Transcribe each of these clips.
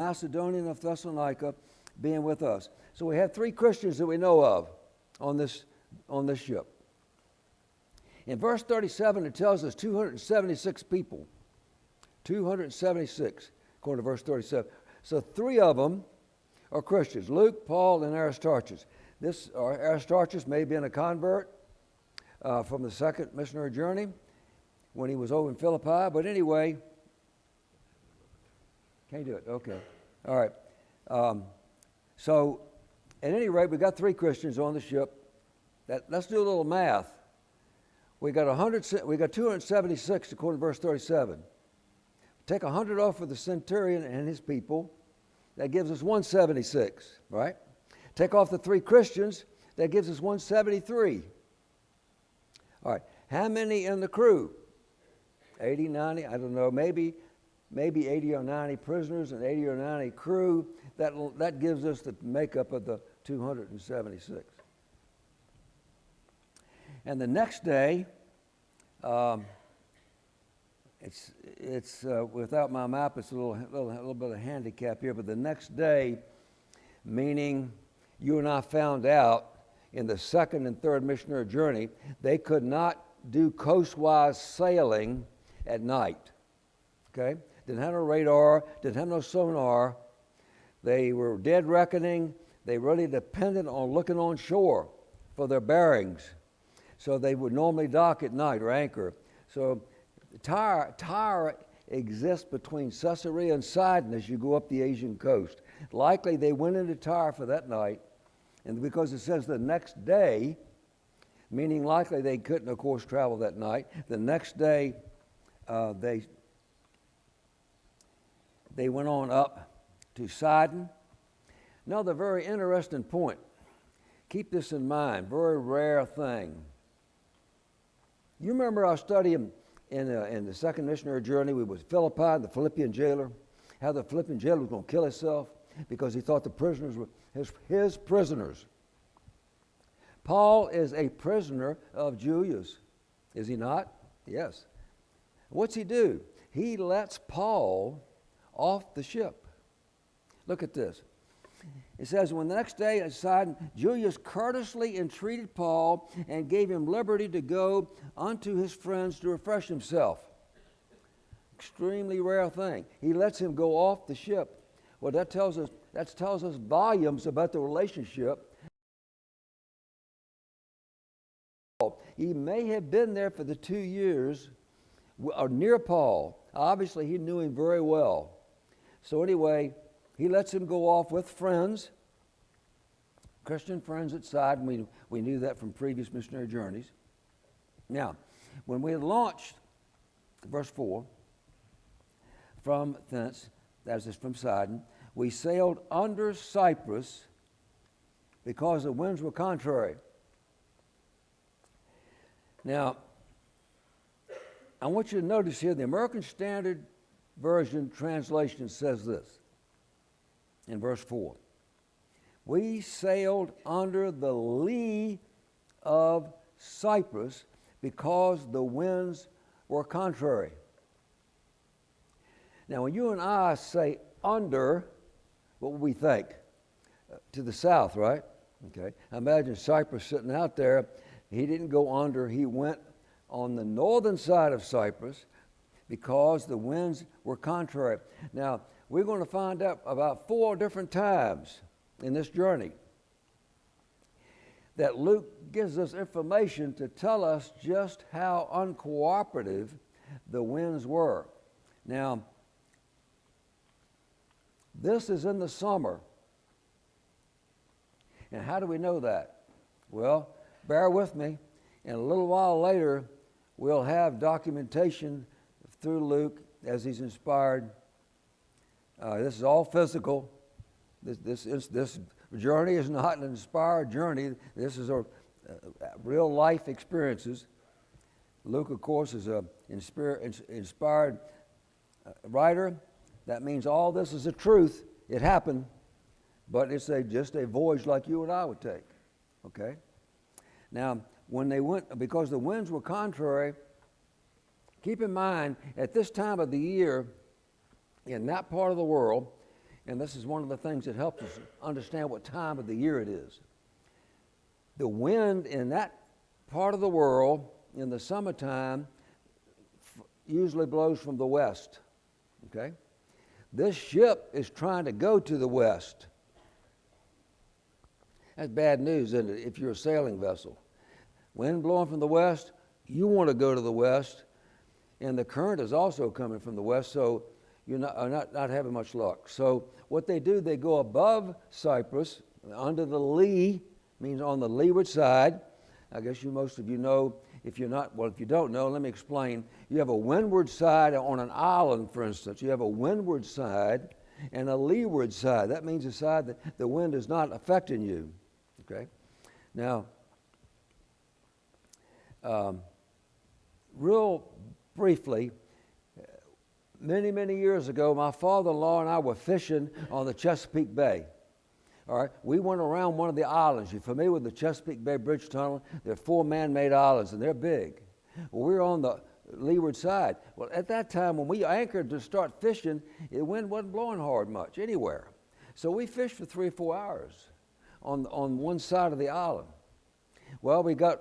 Macedonian of Thessalonica being with us. So we have 3 Christians that we know of on this ship. In verse 37, it tells us 276 people. 276, according to verse 37. So 3 of them are Christians, Luke, Paul, and Aristarchus. Aristarchus may have been a convert from the second missionary journey when he was over in Philippi. But anyway, can't do it. Okay. All right. So at any rate, we got 3 Christians on the ship. Let's do a little math. We got 276 according to verse 37. Take 100 off for the centurion and his people. That gives us 176, right? Take off the 3 Christians. That gives us 173. All right. How many in the crew? 80, 90, I don't know. Maybe 80 or 90 prisoners and 80 or 90 crew. That gives us the makeup of the 276. And the next day, it's without my map, it's a little bit of handicap here. But the next day, meaning you and I found out in the second and third missionary journey, they could not do coastwise sailing at night. Okay, didn't have no radar, didn't have no sonar. They were dead reckoning. They really depended on looking on shore for their bearings. So they would normally dock at night or anchor. So Tyre exists between Caesarea and Sidon as you go up the Asian coast. Likely they went into Tyre for that night, and because it says the next day, meaning likely they couldn't, of course, travel that night. The next day, they went on up to Sidon. Another very interesting point. Keep this in mind. Very rare thing. You remember our study in the second missionary journey, we was Philippi, the Philippian jailer, how the Philippian jailer was going to kill himself because he thought the prisoners were his prisoners. Paul is a prisoner of Julius, is he not? Yes. What's he do? He lets Paul off the ship. Look at this. It says, when the next day at Sidon, Julius courteously entreated Paul and gave him liberty to go unto his friends to refresh himself. Extremely rare thing. He lets him go off the ship. Well, that tells us volumes about the relationship. He may have been there for the 2 years or near Paul. Obviously, he knew him very well. So anyway, he lets him go off with friends, Christian friends at Sidon. We knew that from previous missionary journeys. Now, when we launched, verse 4, from thence, that is from Sidon, we sailed under Cyprus because the winds were contrary. Now, I want you to notice here, the American Standard Version translation says this in verse 4. We sailed under the lee of Cyprus because the winds were contrary. Now, when you and I say under, what would we think? To the south, right? Okay. Imagine Cyprus sitting out there. He didn't go under. He went on the northern side of Cyprus because the winds were contrary. Now, we're going to find out about 4 different times in this journey that Luke gives us information to tell us just how uncooperative the winds were. Now, this is in the summer. And how do we know that? Well, bear with me. And a little while later, we'll have documentation through Luke as he's inspired. This is all physical. This journey is not an inspired journey. This is a real life experiences. Luke, of course, is an inspired writer. That means all this is a truth. It happened, but it's just a voyage like you and I would take. Okay? Now, when they went, because the winds were contrary, keep in mind, at this time of the year, in that part of the world, and this is one of the things that helps us understand what time of the year it is. The wind in that part of the world in the summertime usually blows from the west, okay? This ship is trying to go to the west. That's bad news, isn't it, if you're a sailing vessel? Wind blowing from the west, you want to go to the west, and the current is also coming from the west, so you're not having much luck. So what they do, they go above Cyprus, under the lee, means on the leeward side. I guess most of you know. If you don't know, let me explain. You have a windward side on an island, for instance. You have a windward side and a leeward side. That means the side that the wind is not affecting you, okay? Now, real briefly, many, many years ago, my father-in-law and I were fishing on the Chesapeake Bay. All right, we went around one of the islands. You're familiar with the Chesapeake Bay Bridge Tunnel? There are 4 man-made islands, and they're big. Well, we were on the leeward side. Well, at that time, when we anchored to start fishing, the wind wasn't blowing hard much anywhere. So we fished for 3 or 4 hours on one side of the island. Well, we got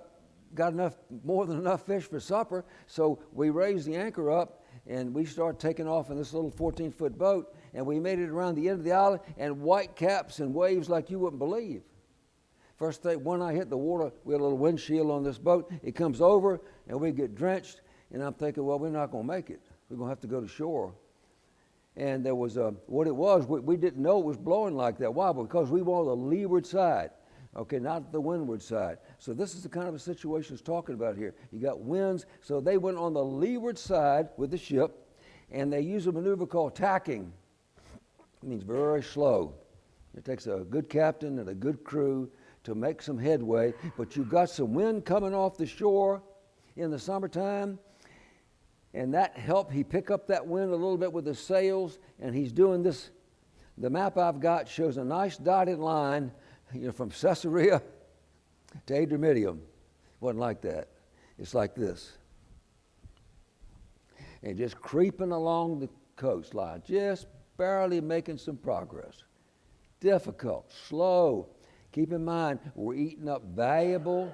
more than enough fish for supper, so we raised the anchor up, and we started taking off in this little 14-foot boat, and we made it around the end of the island, and white caps and waves like you wouldn't believe. First thing, when I hit the water, we had a little windshield on this boat. It comes over, and we get drenched, and I'm thinking, well, we're not going to make it. We're going to have to go to shore. And there was what it was, we didn't know it was blowing like that. Why? Because we were on the leeward side, okay, not the windward side. So this is the kind of a situation it's talking about here. You got winds, so they went on the leeward side with the ship, and they use a maneuver called tacking. It means very slow. It takes a good captain and a good crew to make some headway, but you've got some wind coming off the shore in the summertime, and that helped. He pick up that wind a little bit with the sails, and he's doing this. The map I've got shows a nice dotted line, from Caesarea to Adramyttium. It wasn't like that. It's like this. And just creeping along the coastline, just barely making some progress. Difficult, slow. Keep in mind, we're eating up valuable,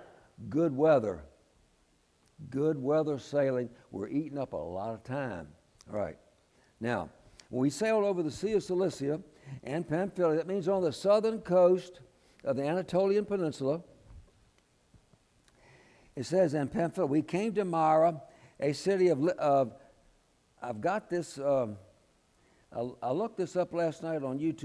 good weather. Good weather sailing, we're eating up a lot of time. All right. Now, when we sailed over the Sea of Cilicia and Pamphylia, that means on the southern coast of the Anatolian Peninsula, it says in Pamphylia, we came to Myra, a city of I've got this, I looked this up last night on YouTube.